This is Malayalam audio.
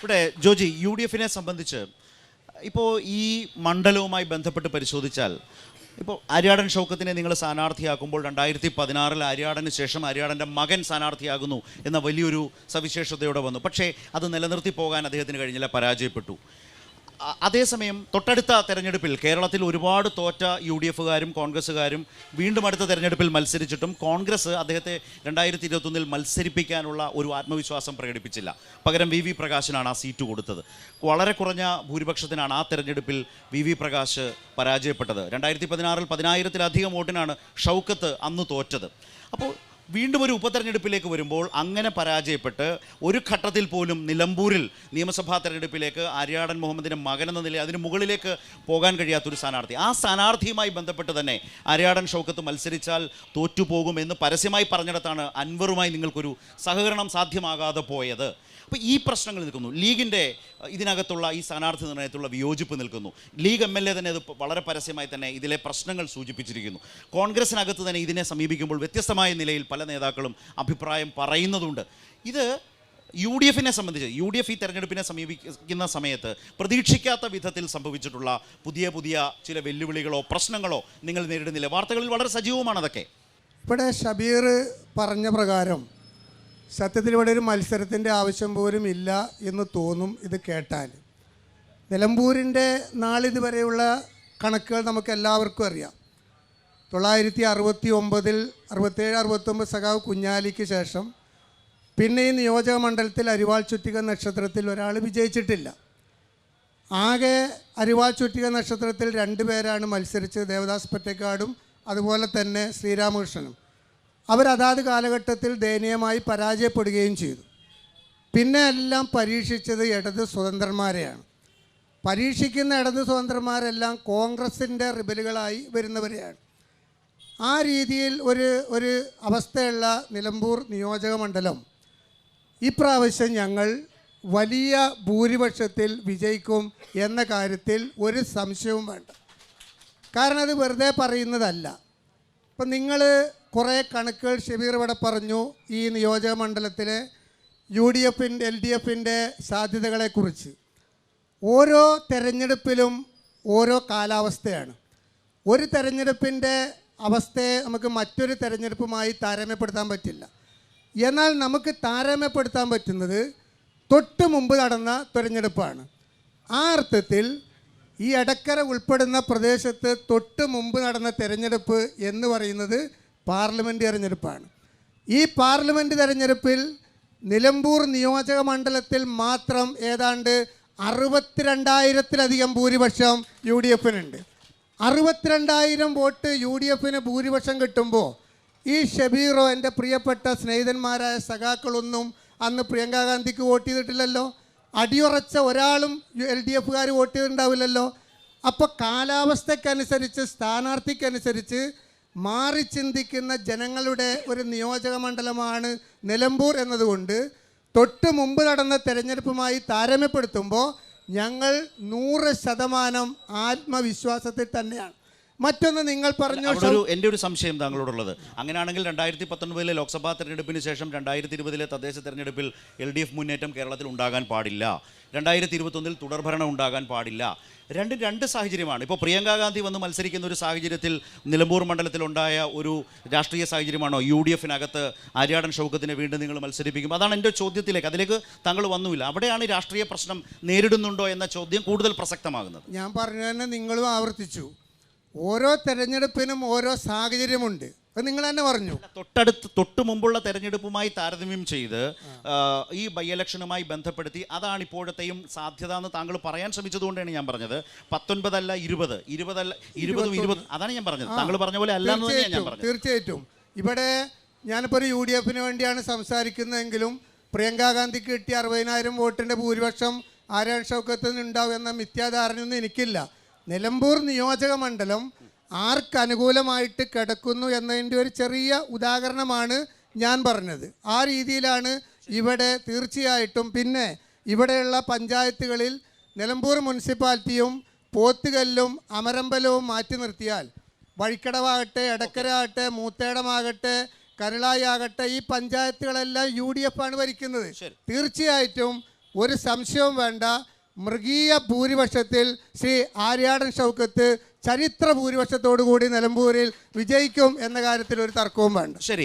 ഇവിടെ ജോജി, UDFനെ സംബന്ധിച്ച് ഇപ്പോൾ ഈ മണ്ഡലവുമായി ബന്ധപ്പെട്ട് പരിശോധിച്ചാൽ, ഇപ്പോൾ ആര്യാടൻ ഷൗക്കത്തിനെ നിങ്ങൾ സ്ഥാനാർത്ഥിയാക്കുമ്പോൾ 2016 ആര്യാടന് ശേഷം ആര്യാടൻ്റെ മകൻ സ്ഥാനാർത്ഥിയാകുന്നു എന്ന വലിയൊരു സവിശേഷതയോടെ വന്നു. പക്ഷേ അത് നിലനിർത്തി പോകാൻ അദ്ദേഹത്തിന് കഴിഞ്ഞില്ല, പരാജയപ്പെട്ടു. അതേസമയം തൊട്ടടുത്ത തെരഞ്ഞെടുപ്പിൽ കേരളത്തിൽ ഒരുപാട് തോറ്റ UDFകാരും കോൺഗ്രസ്സുകാരും വീണ്ടും അടുത്ത തെരഞ്ഞെടുപ്പിൽ മത്സരിച്ചിട്ടും കോൺഗ്രസ് അദ്ദേഹത്തെ 2021 മത്സരിപ്പിക്കാനുള്ള ഒരു ആത്മവിശ്വാസം പ്രകടിപ്പിച്ചില്ല. പകരം VV പ്രകാശിനാണ് ആ സീറ്റ് കൊടുത്തത്. വളരെ കുറഞ്ഞ ഭൂരിപക്ഷത്തിനാണ് ആ തെരഞ്ഞെടുപ്പിൽ VV പ്രകാശ് പരാജയപ്പെട്ടത്. 2016 10,000-ലധികം വോട്ടിനാണ് ഷൗക്കത്ത് അന്ന് തോറ്റത്. അപ്പോൾ വീണ്ടും ഒരു ഉപതെരഞ്ഞെടുപ്പിലേക്ക് വരുമ്പോൾ അങ്ങനെ പരാജയപ്പെട്ട് ഒരു ഘട്ടത്തിൽ പോലും നിലമ്പൂരിൽ നിയമസഭാ തെരഞ്ഞെടുപ്പിലേക്ക് ആര്യാടൻ മുഹമ്മദിൻ്റെ മകനെന്ന നിലയിൽ അതിന് മുകളിലേക്ക് പോകാൻ കഴിയാത്തൊരു സ്ഥാനാർത്ഥി, ആ സ്ഥാനാർത്ഥിയുമായി ബന്ധപ്പെട്ട് തന്നെ ആര്യാടൻ ഷൗക്കത്ത് മത്സരിച്ചാൽ തോറ്റുപോകുമെന്ന് പരസ്യമായി പറഞ്ഞിടത്താണ് അൻവറുമായി നിങ്ങൾക്കൊരു സഹകരണം സാധ്യമാകാതെ പോയത്. അപ്പോൾ ഈ പ്രശ്നങ്ങൾ നിൽക്കുന്നു. ലീഗിൻ്റെ ഇതിനകത്തുള്ള ഈ സ്ഥാനാർത്ഥി നിർണയത്തിലുള്ള വിയോജിപ്പ് നിൽക്കുന്നു. ലീഗ് MLA തന്നെ അത് വളരെ പരസ്യമായി തന്നെ ഇതിലെ പ്രശ്നങ്ങൾ സൂചിപ്പിച്ചിരിക്കുന്നു. കോൺഗ്രസിനകത്ത് തന്നെ ഇതിനെ സമീപിക്കുമ്പോൾ വ്യത്യസ്തമായ നിലയിൽ പല നേതാക്കളും അഭിപ്രായം പറയുന്നതുണ്ട്. ഇത് UDFനെ സംബന്ധിച്ച് UDF ഈ തെരഞ്ഞെടുപ്പിനെ സമീപിക്കുന്ന സമയത്ത് പ്രതീക്ഷിക്കാത്ത വിധത്തിൽ സംഭവിച്ചിട്ടുള്ള പുതിയ ചില വെല്ലുവിളികളോ പ്രശ്നങ്ങളോ നിങ്ങൾ നേരിടുന്നില്ല? വാർത്തകളിൽ വളരെ സജീവമാണ് അതൊക്കെ. ഇവിടെ ഷബീർ പറഞ്ഞ പ്രകാരം സത്യത്തിൽ ഇവിടെ ഒരു മത്സരത്തിൻ്റെ ആവശ്യം പോലും ഇല്ല എന്ന് തോന്നും ഇത് കേട്ടാൽ. നിലമ്പൂരിൻ്റെ നാളിതുവരെയുള്ള കണക്കുകൾ നമുക്ക് എല്ലാവർക്കും അറിയാം. 1969 67 69 സഖാവ് കുഞ്ഞാലിക്ക് ശേഷം പിന്നെ ഈ നിയോജക മണ്ഡലത്തിൽ അരിവാൾ ചുറ്റിക നക്ഷത്രത്തിൽ ഒരാൾ വിജയിച്ചിട്ടില്ല. ആകെ അരിവാൾ ചുറ്റിക നക്ഷത്രത്തിൽ 2 പേരാണ് മത്സരിച്ചത്, ദേവദാസ് പൊറ്റക്കാടും അതുപോലെ തന്നെ ശ്രീരാമകൃഷ്ണനും. അവരതാത് കാലഘട്ടത്തിൽ ദയനീയമായി പരാജയപ്പെടുകയും ചെയ്തു. പിന്നെ എല്ലാം പരീക്ഷിച്ചത് ഇടത് സ്വതന്ത്രന്മാരെയാണ്. പരീക്ഷിക്കുന്ന ഇടത് സ്വതന്ത്രന്മാരെല്ലാം കോൺഗ്രസിൻ്റെ റിബലുകളായി വരുന്നവരെയാണ്. ആ രീതിയിൽ ഒരു അവസ്ഥയുള്ള നിലമ്പൂർ നിയോജക മണ്ഡലം ഇപ്രാവശ്യം ഞങ്ങൾ വലിയ ഭൂരിപക്ഷത്തിൽ വിജയിക്കും എന്ന കാര്യത്തിൽ ഒരു സംശയവും വേണ്ട. കാരണം അത് വെറുതെ പറയുന്നതല്ല. ഇപ്പം നിങ്ങൾ കുറേ കണക്കുകൾ ഷബീർ ഇവിടെ പറഞ്ഞു ഈ നിയോജക മണ്ഡലത്തിലെ UDFൻ്റെ LDFൻ്റെ സാധ്യതകളെക്കുറിച്ച്. ഓരോ തെരഞ്ഞെടുപ്പിലും ഓരോ കാലാവസ്ഥയാണ്. ഒരു തെരഞ്ഞെടുപ്പിൻ്റെ അവസ്ഥയെ നമുക്ക് മറ്റൊരു തെരഞ്ഞെടുപ്പുമായി താരതമ്യപ്പെടുത്താൻ പറ്റില്ല. എന്നാൽ നമുക്ക് താരതമ്യപ്പെടുത്താൻ പറ്റുന്നത് തൊട്ട് മുമ്പ് നടന്ന തെരഞ്ഞെടുപ്പാണ്. ആ അർത്ഥത്തിൽ ഈ എടക്കര ഉൾപ്പെടുന്ന പ്രദേശത്ത് തൊട്ട് മുമ്പ് നടന്ന തെരഞ്ഞെടുപ്പ് എന്ന് പറയുന്നത് പാർലമെൻറ്റ് തെരഞ്ഞെടുപ്പാണ്. ഈ പാർലമെൻറ്റ് തെരഞ്ഞെടുപ്പിൽ നിലമ്പൂർ നിയോജക മണ്ഡലത്തിൽ മാത്രം ഏതാണ്ട് 62,000-ലധികം ഭൂരിപക്ഷം UDFനുണ്ട്. 62,000 വോട്ട് UDFന് ഭൂരിപക്ഷം കിട്ടുമ്പോൾ ഈ ഷബീറോ എൻ്റെ പ്രിയപ്പെട്ട സ്നേഹിതന്മാരായ സഖാക്കളൊന്നും അന്ന് പ്രിയങ്കാ ഗാന്ധിക്ക് വോട്ട് ചെയ്തിട്ടില്ലല്ലോ. അടിയുറച്ച ഒരാളും LDFകാർ വോട്ട് ചെയ്തിട്ടുണ്ടാവില്ലല്ലോ. അപ്പോൾ കാലാവസ്ഥക്കനുസരിച്ച് സ്ഥാനാർത്ഥിക്കനുസരിച്ച് മാറി ചിന്തിക്കുന്ന ജനങ്ങളുടെ ഒരു നിയോജക മണ്ഡലമാണ് നിലമ്പൂർ എന്നതുകൊണ്ട് തൊട്ട് മുമ്പ് നടന്ന തെരഞ്ഞെടുപ്പുമായി താരതമ്യപ്പെടുത്തുമ്പോൾ ഞങ്ങൾ 100% ആത്മവിശ്വാസത്തിൽ തന്നെയാണ്. മറ്റൊന്ന് നിങ്ങൾ പറഞ്ഞു, എൻ്റെ ഒരു സംശയം താങ്കളോടുള്ളത്, അങ്ങനെയാണെങ്കിൽ 2019 ലോക്സഭാ തെരഞ്ഞെടുപ്പിന് ശേഷം 2020 തദ്ദേശ തെരഞ്ഞെടുപ്പിൽ LDF മുന്നേറ്റം കേരളത്തിൽ ഉണ്ടാകാൻ പാടില്ല, 2021 തുടർഭരണം ഉണ്ടാകാൻ പാടില്ല. രണ്ട് സാഹചര്യമാണ്. ഇപ്പോൾ പ്രിയങ്കാ ഗാന്ധി വന്ന് മത്സരിക്കുന്ന ഒരു സാഹചര്യത്തിൽ നിലമ്പൂർ മണ്ഡലത്തിലുണ്ടായ ഒരു രാഷ്ട്രീയ സാഹചര്യമാണോ UDFനകത്ത് ആര്യാടൻ ഷൗക്കത്തിനെ വീണ്ടും നിങ്ങൾ മത്സരിപ്പിക്കും? അതാണ് എൻ്റെ ചോദ്യത്തിലേക്ക്. അതിലേക്ക് താങ്കൾ വന്നുമില്ല. അവിടെയാണ് രാഷ്ട്രീയ പ്രശ്നം നേരിടുന്നുണ്ടോ എന്ന ചോദ്യം കൂടുതൽ പ്രസക്തമാകുന്നത്. ഞാൻ പറഞ്ഞു തന്നെ നിങ്ങളും ആവർത്തിച്ചു. ഓരോ തെരഞ്ഞെടുപ്പിനും ഓരോ സാഹചര്യമുണ്ട്. അത് നിങ്ങൾ തന്നെ പറഞ്ഞു. തൊട്ട് മുമ്പുള്ള തെരഞ്ഞെടുപ്പുമായി താരതമ്യം ചെയ്ത് ഈ ബൈ ഇലക്ഷനുമായി ബന്ധപ്പെടുത്തി അതാണ് ഇപ്പോഴത്തെയും സാധ്യത എന്ന് താങ്കൾ പറയാൻ ശ്രമിച്ചതുകൊണ്ടാണ് ഞാൻ പറഞ്ഞത്. 19 അല്ല 20, 20 അതാണ് ഞാൻ പറഞ്ഞത്. താങ്കൾ പറഞ്ഞ പോലെ അല്ല എന്ന് തന്നെയാണ് ഞാൻ പറഞ്ഞത്. തീർച്ചയായിട്ടും ഇവിടെ ഞാനിപ്പോൾ ഒരു UDFന് വേണ്ടിയാണ് സംസാരിക്കുന്നതെങ്കിലും പ്രിയങ്കാ ഗാന്ധിക്ക് കിട്ടിയ 60,000 വോട്ടിൻ്റെ ഭൂരിപക്ഷം ആര്യാടൻ ഷൗക്കത്തിന് ഉണ്ടാവും എന്ന മിഥ്യാധാരണയൊന്നും എനിക്കില്ല. നിലമ്പൂർ നിയോജക മണ്ഡലം ആർക്ക് അനുകൂലമായിട്ട് കിടക്കുന്നു എന്നതിൻ്റെ ഒരു ചെറിയ ഉദാഹരണമാണ് ഞാൻ പറഞ്ഞത്. ആ രീതിയിലാണ് ഇവിടെ തീർച്ചയായിട്ടും. പിന്നെ ഇവിടെയുള്ള പഞ്ചായത്തുകളിൽ നിലമ്പൂർ മുനിസിപ്പാലിറ്റിയും പോത്തുകല്ലും അമരമ്പലവും മാറ്റി നിർത്തിയാൽ വഴിക്കടവാകട്ടെ, എടക്കര ആകട്ടെ, മൂത്തേടമാകട്ടെ, കരുളായി ആകട്ടെ, ഈ പഞ്ചായത്തുകളെല്ലാം UDF ആണ് ഭരിക്കുന്നത്. തീർച്ചയായിട്ടും ഒരു സംശയവും വേണ്ട. മൃഗീയ ഭൂരിപക്ഷത്തിൽ ശ്രീ ആര്യാടൻ ഷൗക്കത്ത് ചരിത്ര ഭൂരിപക്ഷത്തോടു കൂടി നിലമ്പൂരിൽ വിജയിക്കും എന്ന കാര്യത്തിൽ ഒരു തർക്കവും വേണ്ട. ശരി.